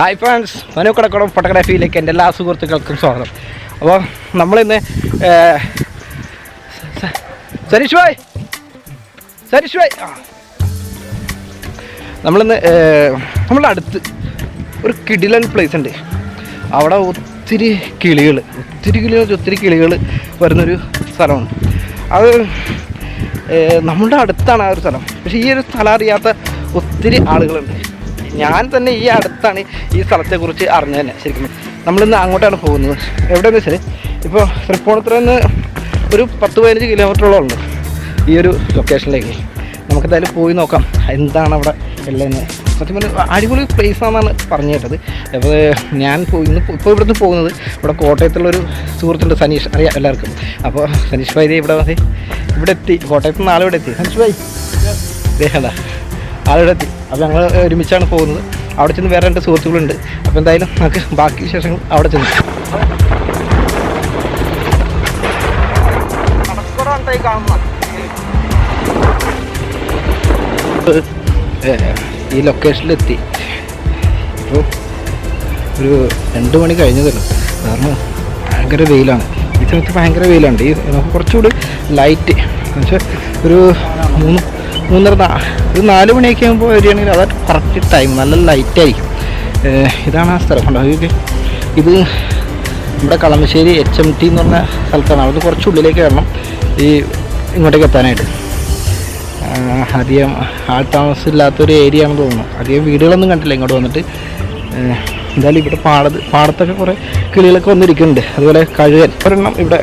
Hi friends, Manu കടക്കോടം ഫോട്ടോഗ്രാഫിയിലേക്ക് എൻ്റെ എല്ലാ സുഹൃത്തുക്കൾക്കും സ്വാഗതം. അപ്പോൾ നമ്മളിന്ന് സരീഷ് ഭായ് നമ്മളിന്ന് നമ്മളുടെ അടുത്ത് ഒരു കിടിലൻ പ്ലേസ് ഉണ്ട്. അവിടെ ഒത്തിരി കിളികൾ വരുന്നൊരു സ്ഥലമാണ്. അത് നമ്മളുടെ അടുത്താണ് ആ ഒരു സ്ഥലം. പക്ഷേ ഈ ഒരു സ്ഥലം അറിയാത്ത ഒത്തിരി ആളുകളുണ്ട്. ഞാൻ തന്നെ ഈ അടുത്താണ് ഈ സ്ഥലത്തെക്കുറിച്ച് അറിഞ്ഞത് തന്നെ. ശരിക്കും നമ്മളിന്ന് അങ്ങോട്ടാണ് പോകുന്നത്. എവിടെയെന്ന് വെച്ചാൽ ഇപ്പോൾ തൃപ്പൂണിത്തുറയിൽ നിന്ന് ഒരു 10-15 കിലോമീറ്ററോളം ഉണ്ട് ഈ ഒരു ലൊക്കേഷനിലേക്ക്. നമുക്കെന്തായാലും പോയി നോക്കാം എന്താണ് അവിടെ ഉള്ളതെന്ന്. സത്യം പറഞ്ഞാൽ അടിപൊളി പ്ലേസ് ആണെന്നാണ് പറഞ്ഞു കേട്ടത്. അപ്പോൾ ഞാൻ ഇപ്പോൾ ഇവിടുന്ന് പോകുന്നത് ഇവിടെ കോട്ടയത്തുള്ളൊരു സുഹൃത്തുണ്ട്, സനീഷ്, അറിയാം എല്ലാവർക്കും. അപ്പോൾ സനീഷ് ഭായി ഇവിടെ എത്തി. കോട്ടയത്ത് നിന്ന് ആളിവിടെ എത്തി. സനീഷ് ഭായി ദേഹണ്ട ആളിവിടെ എത്തി. അപ്പോൾ ഞങ്ങൾ ഒരുമിച്ചാണ് പോകുന്നത്. അവിടെ ചെന്ന് വേറെ 2 സുഹൃത്തുക്കളുണ്ട്. അപ്പോൾ എന്തായാലും നമുക്ക് ബാക്കി വിശേഷങ്ങൾ അവിടെ ചെന്ന്. ഈ ലൊക്കേഷനിലെത്തി. ഇപ്പോൾ ഒരു 2 മണി കഴിഞ്ഞതല്ലോ. കാരണം ഭയങ്കര വെയിലാണ്. ഈ സമയത്ത് ഭയങ്കര വെയിലാണ്. ഈ നമുക്ക് കുറച്ചുകൂടി ലൈറ്റ് എന്നുവെച്ചാൽ ഒരു 4 മണിയൊക്കെ ആകുമ്പോൾ വരികയാണെങ്കിൽ അതൊരു കറക്റ്റ് ടൈം, നല്ല ലൈറ്റായിരിക്കും. ഇതാണ് ആ സ്ഥലം. കണ്ടോ, ഇത് നമ്മുടെ കളമശ്ശേരി HMT എന്ന് പറഞ്ഞ സ്ഥലത്താണ്. അവിടെ കുറച്ച് ഉള്ളിലേക്ക് വരണം ഈ ഇങ്ങോട്ടേക്ക് എത്താനായിട്ട്. അധികം ആൾ താമസമില്ലാത്തൊരു ഏരിയ ആണെന്ന് തോന്നുന്നു. അധികം വീടുകളൊന്നും കണ്ടില്ല ഇങ്ങോട്ട് വന്നിട്ട്. എന്തായാലും ഇവിടെ പാടത്തൊക്കെ കുറേ കിളികളൊക്കെ വന്നിരിക്കുന്നുണ്ട്. അതുപോലെ കഴുകൻ ഒരെണ്ണം ഇവിടെ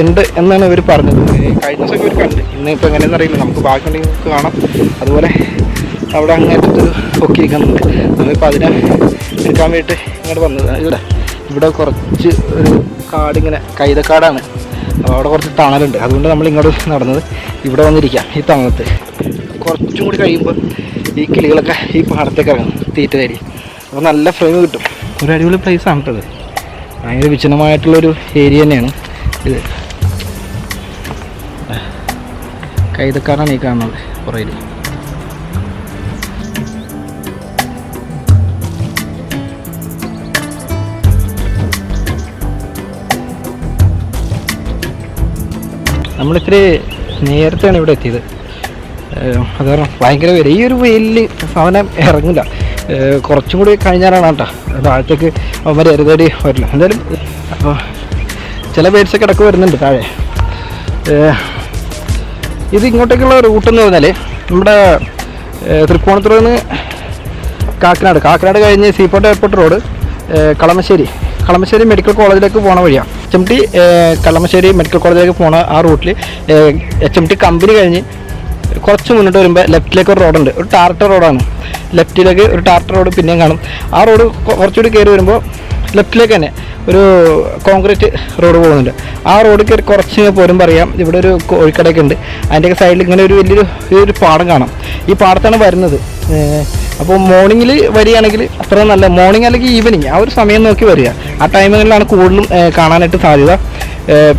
ഉണ്ട് എന്നാണ് ഇവർ പറഞ്ഞത്. കഴിഞ്ഞ ദിവസം ഇവർ കണ്ട്. ഇന്നിപ്പോൾ എങ്ങനെയെന്ന് അറിയില്ല. നമുക്ക് ബാക്കിയുണ്ടെങ്കിൽ നമുക്ക് കാണാം. അതുപോലെ അവിടെ അങ്ങേറ്റത്ത് ഒക്കെ ഇരിക്കുന്നുണ്ട്. നമ്മളിപ്പോൾ അതിനെ എടുക്കാൻ വേണ്ടിയിട്ട് ഇങ്ങോട്ട് വന്നത്. ഇവിടെ കുറച്ച് ഒരു കാടിങ്ങനെ കൈതക്കാടാണ്. അപ്പോൾ അവിടെ കുറച്ച് തണലുണ്ട്. അതുകൊണ്ട് നമ്മൾ ഇങ്ങോട്ട് നടന്നത്. ഇവിടെ വന്നിരിക്കാം ഈ തണലത്ത്. കുറച്ചും കൂടി കഴിയുമ്പോൾ ഈ കിളികളൊക്കെ ഈ പാടത്തേക്ക് ഇറങ്ങും തീറ്റ തരി. അപ്പോൾ നല്ല ഫ്രെയിം കിട്ടും. ഒരു അടിപൊളി പ്ലേസാണ് കേട്ടത്. ഭയങ്കര വിജനമായിട്ടുള്ളൊരു ഏരിയ തന്നെയാണ് ഇത്. കൈതക്കാടാണ് ഈ കാണുന്നത് പുറയിൽ. നമ്മളിത്തിരി നേരത്തെയാണ് ഇവിടെ എത്തിയത്. അത് കാരണം ഭയങ്കര വില. ഈ ഒരു വെയിലിൽ സാധനം ഇറങ്ങില്ല. കുറച്ചും കൂടി കഴിഞ്ഞാലാണ് കേട്ടോ താഴത്തേക്ക് അവന്മാർ എരുതേടി വരില്ല. എന്തായാലും അപ്പോൾ ചില ബേഡ്സൊക്കെ ഇടയ്ക്ക് വരുന്നുണ്ട് താഴെ. ഇത് ഇങ്ങോട്ടേക്കുള്ള റൂട്ടെന്ന് പറഞ്ഞാൽ നമ്മുടെ തൃപ്പൂണിത്തുറയിൽ നിന്ന് കാക്കനാട് കഴിഞ്ഞ് seaport airport road Kalamassery medical കോളേജിലേക്ക് പോണ വഴിയാണ്. HMT കളമശ്ശേരി മെഡിക്കൽ കോളേജിലേക്ക് പോണ ആ റൂട്ടിൽ HMT കമ്പനി കഴിഞ്ഞ് കുറച്ച് മുന്നോട്ട് വരുമ്പോൾ ലെഫ്റ്റിലേക്ക് ഒരു റോഡുണ്ട്. ഒരു ടാർട്ടർ റോഡാണ്. ലെഫ്റ്റിലേക്ക് ഒരു ടാർട്ടർ റോഡ് പിന്നെയും കാണും. ആ റോഡ് കുറച്ചുകൂടി കയറി വരുമ്പോൾ ലെഫ്റ്റിലേക്ക് തന്നെ ഒരു കോൺക്രീറ്റ് റോഡ് പോകുന്നുണ്ട്. ആ റോഡ് കയറി കുറച്ച് പോരുമ്പോൾ അറിയാം ഇവിടെ ഒരു കോഴിക്കടയൊക്കെ ഉണ്ട്. അതിൻ്റെയൊക്കെ സൈഡിൽ ഇങ്ങനെ ഒരു വലിയൊരു പാടം കാണാം. ഈ പാടത്താണ് വരുന്നത്. അപ്പോൾ മോർണിംഗിൽ വരികയാണെങ്കിൽ അത്ര നല്ല, മോർണിംഗ് അല്ലെങ്കിൽ ഈവനിങ് ആ ഒരു സമയം നോക്കി വരിക. ആ ടൈമുകളിലാണ് കൂടുതലും കാണാനായിട്ട് സാധ്യത.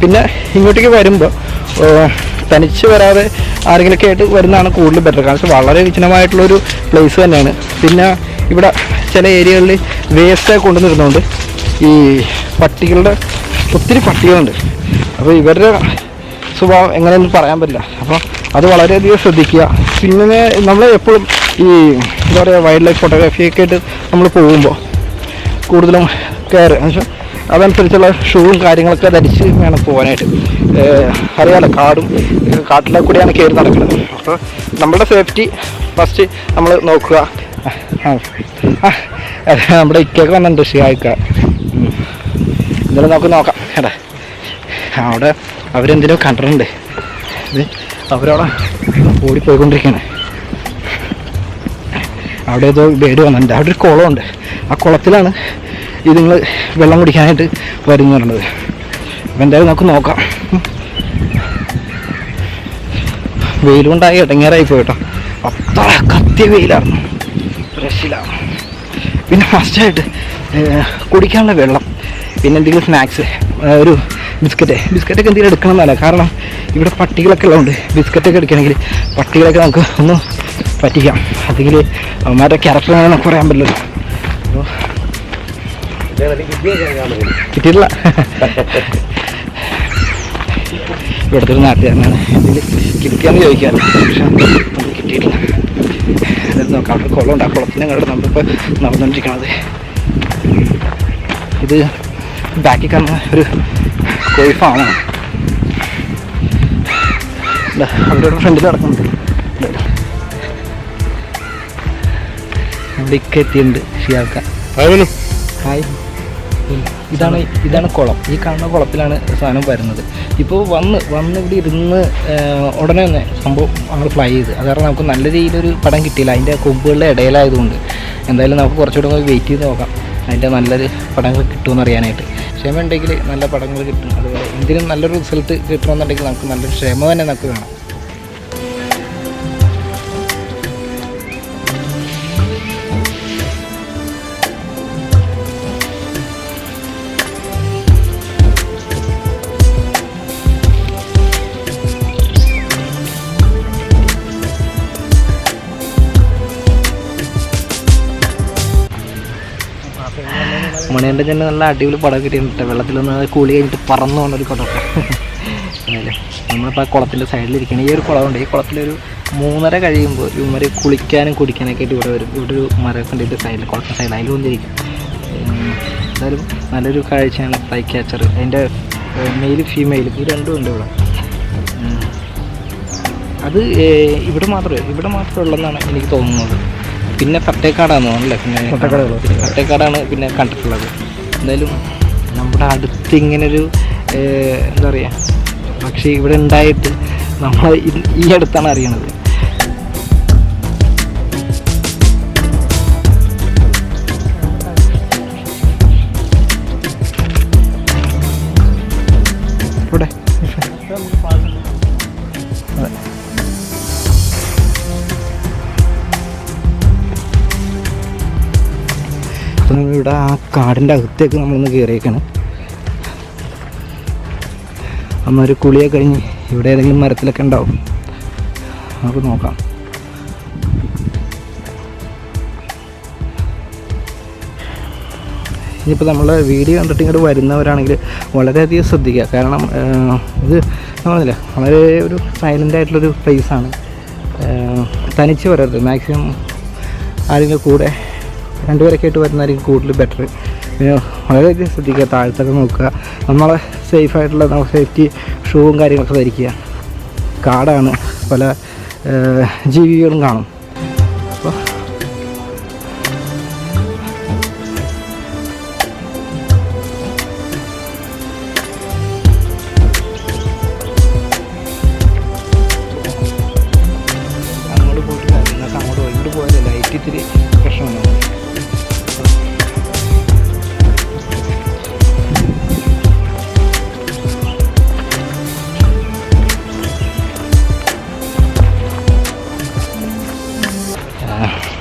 പിന്നെ ഇങ്ങോട്ടേക്ക് വരുമ്പോൾ തനിച്ച് വരാതെ ആരെങ്കിലുമൊക്കെ ആയിട്ട് വരുന്നതാണ് കൂടുതൽ ബെറ്റർ. കാരണം വളരെ വിജനമായിട്ടുള്ളൊരു പ്ലേസ് തന്നെയാണ്. പിന്നെ ഇവിടെ ചില ഏരിയകളിൽ വേസ്റ്റൊക്കെ കൊണ്ടുവന്നിരുന്നുണ്ട്. ഈ പട്ടികളുടെ ഒത്തിരി പട്ടികളുണ്ട്. അപ്പോൾ ഇവരുടെ സ്വഭാവം എങ്ങനെയൊന്നും പറയാൻ പറ്റില്ല. അപ്പോൾ അത് വളരെയധികം ശ്രദ്ധിക്കുക. പിന്നെ നമ്മൾ എപ്പോഴും ഈ എന്താ പറയുക വൈൽഡ് ലൈഫ് ഫോട്ടോഗ്രാഫിയൊക്കെ ആയിട്ട് നമ്മൾ പോകുമ്പോൾ കൂടുതലും കെയർ എന്നുവെച്ചാൽ അതനുസരിച്ചുള്ള ഷൂവും കാര്യങ്ങളൊക്കെ ധരിച്ച് വേണം പോകാനായിട്ട്. അറിയാമല്ലോ, കാട്ടിലെ കൂടിയാണ് കയറി നടക്കുന്നത്. അപ്പോൾ നമ്മളുടെ സേഫ്റ്റി ഫസ്റ്റ് നമ്മൾ നോക്കുക. നമ്മുടെ ഇക്കൊക്കെ വന്നിട്ടുണ്ട് ഷിയായിക്ക. എന്തായാലും നമുക്ക് നോക്കാം. എടാ അവിടെ അവരെന്തിനോ കണ്ടിട്ടുണ്ട്. അവരവിടെ ഓടിപ്പോയിക്കൊണ്ടിരിക്കുകയാണ്. അവിടെ ഏതോ ബേഡ് വന്നിട്ടുണ്ട്. അവിടെ ഒരു കുളമുണ്ട്. ആ കുളത്തിലാണ് നിങ്ങൾ വെള്ളം കുടിക്കാനായിട്ട് വരുന്നു പറഞ്ഞത്. അപ്പം എന്തായാലും നമുക്ക് നോക്കാം. വെയിൽ കൊണ്ടായി ഇടങ്ങേറായി പോയിട്ടോ. അത്ര കത്തിയ വെയിലായിരുന്നു, രക്ഷയിലാണ്. പിന്നെ ഫസ്റ്റായിട്ട് കുടിക്കാനുള്ള വെള്ളം, പിന്നെ എന്തെങ്കിലും സ്നാക്സ്, ഒരു ബിസ്ക്കറ്റൊക്കെ എന്തെങ്കിലും എടുക്കണമെന്നല്ല. കാരണം ഇവിടെ പട്ടികളൊക്കെ ഉള്ളതുകൊണ്ട് ബിസ്ക്കറ്റൊക്കെ എടുക്കണമെങ്കിൽ പട്ടികളൊക്കെ നമുക്ക് ഒന്ന് പറ്റിക്കാം. അല്ലെങ്കിൽ അവന്മാരുടെ ക്യാരക്ടർ ആണെന്ന് പറയാൻ പറ്റില്ലല്ലോ. അപ്പോൾ കിട്ടിയിട്ടില്ല. ഇവിടുത്തെ ഒരു നാട്ടുകാരനാണ്. ഇതിൽ കിട്ടിയാന്ന് ചോദിക്കാറ്, പക്ഷെ നമുക്ക് കിട്ടിയിട്ടില്ല. അതായത് നോക്കാം, അവിടെ കുളമുണ്ട്. ആ കുളത്തിൻ്റെ അങ്ങോട്ട് നമ്മളിപ്പോൾ നടന്നുകൊണ്ടിരിക്കണത്. ഇത് ബാക്കിൽ കാണുന്ന ഒരു കോഴി ഫാമാണ്. അവരുടെ ഫ്രണ്ടിൽ നടക്കുന്നുണ്ട്. നമ്മുടെ ഇക്ക എത്തിയിട്ടുണ്ട്. ഷിയാക്ക ഹായ്. ഇതാണ് കുളം. ഈ കാണുന്ന കുളത്തിലാണ് സാധനം വരുന്നത്. ഇപ്പോൾ വന്ന് ഇവിടെ ഇരുന്ന് ഉടനെ തന്നെ സംഭവം നമ്മൾ ഫ്ലൈ ചെയ്ത്. അത് കാരണം നമുക്ക് നല്ല രീതിയിലൊരു പടം കിട്ടിയില്ല. അതിൻ്റെ കൊമ്പുകളുടെ ഇടയിലായതുകൊണ്ട് എന്തായാലും നമുക്ക് കുറച്ചുകൂടെ വെയിറ്റ് ചെയ്ത് നോക്കാം, അതിൻ്റെ നല്ലൊരു പടങ്ങൾ കിട്ടുമെന്ന് അറിയാനായിട്ട്. ക്ഷമ ഉണ്ടെങ്കിൽ നല്ല പടങ്ങൾ കിട്ടും. അതുപോലെ എന്തിനും നല്ലൊരു റിസൾട്ട് കിട്ടണമെന്നുണ്ടെങ്കിൽ നമുക്ക് നല്ലൊരു ക്ഷമ തന്നെ നമുക്ക് വേണം. മണിയൻ്റെ തന്നെ നല്ല അടിപൊളി പടം കിട്ടിയിട്ടുണ്ട്. വെള്ളത്തിലൊന്ന് കൂളി കഴിഞ്ഞിട്ട് പറന്നു പോകുന്നൊരു പടമൊക്കെ. അതല്ലേ നമ്മളിപ്പോൾ ആ കുളത്തിൻ്റെ സൈഡിലിരിക്കണം. ഈ ഒരു കുളമുണ്ട്. ഈ കുളത്തിലൊരു 3:30 കഴിയുമ്പോൾ ഇവന്മാർ കുളിക്കാനും കുടിക്കാനൊക്കെ ആയിട്ട് ഇവിടെ വരും. ഇവിടെ ഒരു മരമൊക്കെ ഉണ്ട് സൈഡിൽ, കുളത്തിൻ്റെ സൈഡിൽ. അതിൽ വന്നിരിക്കും. എന്തായാലും നല്ലൊരു കാഴ്ചയാണ് ഫ്ലൈ ക്യാച്ചർ. അതിൻ്റെ മെയിൽ ഫീമെയിൽ ഈ രണ്ടും ഉണ്ട് ഇവിടെ. അത് ഇവിടെ മാത്രമേ ഉള്ളതെന്നാണ് എനിക്ക് തോന്നുന്നത്. പിന്നെ തട്ടേക്കാടാന്ന് തോന്നുന്നല്ലേ, പിന്നെ തട്ടേക്കാടാണ് പിന്നെ കണ്ടിട്ടുള്ളത്. എന്തായാലും നമ്മുടെ അടുത്ത് ഇങ്ങനൊരു എന്താ പറയുക പക്ഷി ഇവിടെ ഉണ്ടായിട്ട് നമ്മൾ ഈ അടുത്താണ് അറിയണത്. ഇവിടെ ഇവിടെ ആ കാടിൻ്റെ അകത്തേക്ക് നമ്മളൊന്ന് കയറിയേക്കാണ്. അമ്മ ഒരു കുളിയൊക്കെ കഴിഞ്ഞ് ഇവിടെ ഏതെങ്കിലും മരത്തിലൊക്കെ ഉണ്ടാവും, നമുക്ക് നോക്കാം. ഇനിയിപ്പോൾ നമ്മൾ വീഡിയോ കണ്ടിട്ട് ഇങ്ങോട്ട് വരുന്നവരാണെങ്കിൽ വളരെയധികം ശ്രദ്ധിക്കുക. കാരണം ഇത് നമ്മളല്ലേ വളരെ ഒരു സൈലൻ്റ് ആയിട്ടുള്ളൊരു പ്ലേസാണ്. തനിച്ച് വരരുത്. മാക്സിമം ആരെങ്കിലും കൂടെ 2 പേരൊക്കെ ആയിട്ട് വരുന്നതായിരിക്കും കൂടുതൽ ബെറ്റർ. പിന്നെ വളരെയധികം ശ്രദ്ധിക്കുക, താഴത്തൊക്കെ നോക്കുക. നമ്മളെ സേഫായിട്ടുള്ള നമുക്ക് സേഫ്റ്റി ഷൂവും കാര്യങ്ങളൊക്കെ ധരിക്കുക. കാടാണ്, പല ജീവികളും കാണും. അപ്പോൾ അങ്ങോട്ട് പോയിട്ട് കാര്യങ്ങളൊക്കെ അങ്ങോട്ട് പോയി. ഇങ്ങോട്ട് പോയാലേ ലൈറ്റ് ഇത്തിരി പ്രശ്നമാണ്.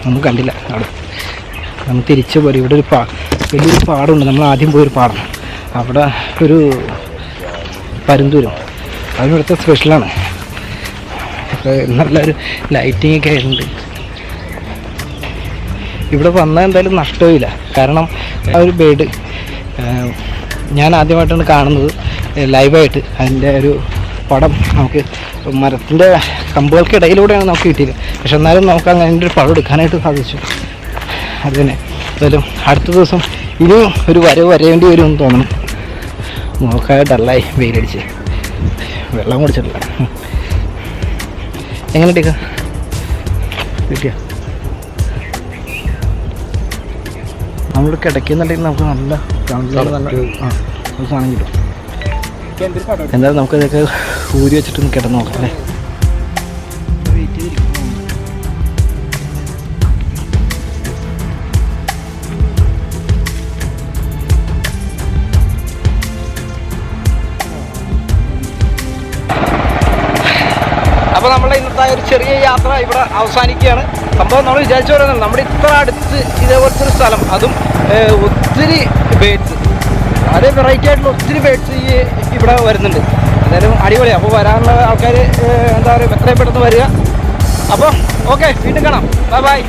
ഒന്നും കണ്ടില്ല അവിടെ. നമ്മൾ തിരിച്ച് പോരും. ഇവിടെ ഒരു വലിയൊരു പാടമുണ്ട്. നമ്മൾ ആദ്യം പോയൊരു പാടം, അവിടെ ഒരു പരുന്തൂരും, അതും ഇവിടുത്തെ സ്പെഷ്യലാണ്. നല്ലൊരു ലൈറ്റിംഗ് ഒക്കെ ആയിട്ടുണ്ട്. ഇവിടെ വന്നാൽ എന്തായാലും നഷ്ടമില്ല. കാരണം ആ ഒരു ബേഡ് ഞാൻ ആദ്യമായിട്ടാണ് കാണുന്നത് ലൈവായിട്ട്. അതിൻ്റെ ഒരു പടം നമുക്ക് മരത്തിൻ്റെ കമ്പുകൾക്കിടയിലൂടെയാണ് നമുക്ക് കിട്ടിയത്. പക്ഷെ എന്നാലും നമുക്ക് അങ്ങനെ ഒരു പടം എടുക്കാനായിട്ട് സാധിച്ചു. അത് തന്നെ. എന്തായാലും അടുത്ത ദിവസം ഇനിയും ഒരു വരേണ്ടി വരുമെന്ന് തോന്നണം. നോക്കാൻ ഡല്ലായി വെയിലടിച്ച് വെള്ളം കുടിച്ചിട്ടില്ല. എങ്ങനെ ഇട്ടേക്ക കിട്ടിയ നമ്മൾ കിടക്കുന്നുണ്ടെങ്കിൽ നമുക്ക് നല്ല സാധനം കിട്ടും. എന്തായാലും നമുക്കിതൊക്കെ ഊരി വെച്ചിട്ടൊന്ന് കിടന്ന് നോക്കാം അല്ലേ. അപ്പോൾ നമ്മളെ ഇന്നത്തെ ഒരു ചെറിയ യാത്ര ഇവിടെ അവസാനിക്കുകയാണ്. സംഭവം നമ്മൾ വിചാരിച്ചു പറയുന്നത് നമ്മുടെ ഇത്ര അടുത്ത് ഇതേപോലത്തെ ഒരു സ്ഥലം, അതും ഒത്തിരി ബേഡ്സ്, വളരെ വെറൈറ്റി ആയിട്ടുള്ള ഒത്തിരി ബേഡ്സ് ഇവിടെ വരുന്നുണ്ട്. എന്തായാലും അടിപൊളിയാണ്. അപ്പോൾ വരാനുള്ള ആൾക്കാർ എന്താ പറയുക എത്രയും പെട്ടെന്ന് വരിക. അപ്പോൾ ഓക്കെ, വീണ്ടും കാണാം. Bye bye.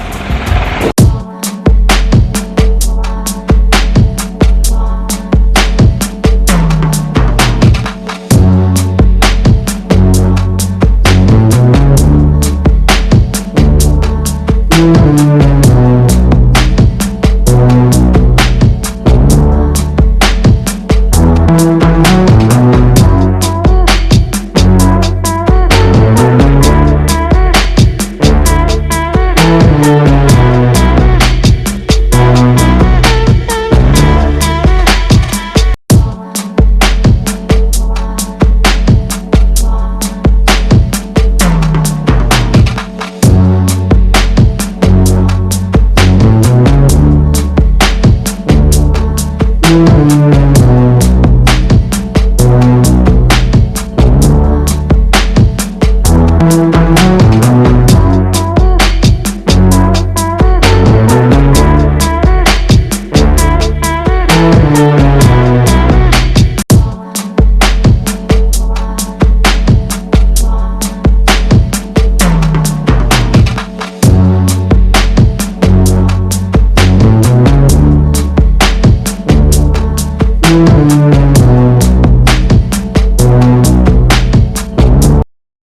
Thank you.